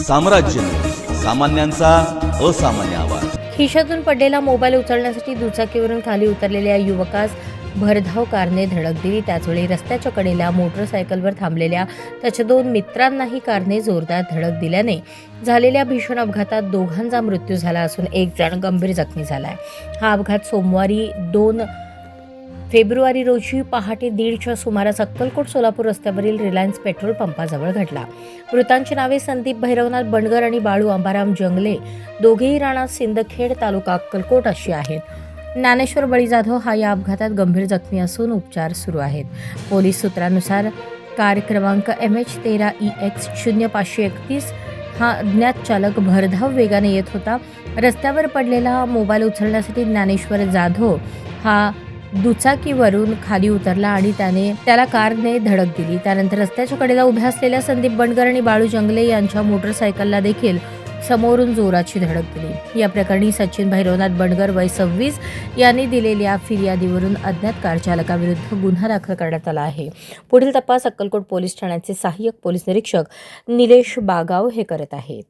साम्राज्य सामान्यांचा असामान्य आवाज। खिशातून पडलेला मोबाईल उचलण्यासाठी दुचाकीवरून खाली उतरलेल्या युवकास भरधाव कारने धडक दिली। त्याचवेळी रस्त्याच्या कडेला मोटरसायकलवर थांबलेल्या त्याच्या 2 मित्रांनाही कारने जोरदार धडक दिल्याने झालेल्या भीषण अपघातात दोघांचा मृत्यू झाला असून एक जण गंभीर जखमी झाला आहे। हा अपघात सोमवारी 2 फेब्रुवारी रोजी पहाटे 1:30च्या सुमारास अक्कलकोट सोलापूर रस्त्यावरील रिलायन्स पेट्रोल पंपाजवळ घडला। मृतांची नावे संदीप भैरवनाथ बंडगर आणि बाळू अंबाराम जंगले, दोघेही राणा सिंदखेड तालुका अक्कलकोट अशी आहेत। ज्ञानेश्वर बळी जाधव हा या अपघातात गंभीर जखमी असून उपचार सुरू आहेत। पोलीस सूत्रानुसार कार क्रमांक MH13EX0531 हा अज्ञात चालक भरधाव वेगाने येत होता। रस्त्यावर पडलेला मोबाईल उचलण्यासाठी ज्ञानेश्वर जाधव हा दुचाकीवरून खाली उतरला आणि त्याला कारने धडक दिली। त्यानंतर रस्त्याच्या कडेला उभ्या असलेल्या संदीप बंडगर आणि बाळू जंगले यांच्या मोटरसायकलला देखील समोरून जोराची धडक दिली। या प्रकरणी सचिन भैरवनाथ बंडगर वय 26 यांनी दिलेल्या फिर्यादीवरून अज्ञात कार चालकाविरुद्ध गुन्हा दाखल करण्यात आला आहे। पुढील तपास अक्कलकोट पोलीस ठाण्याचे सहाय्यक पोलीस निरीक्षक निलेश बागाव हे करत आहेत।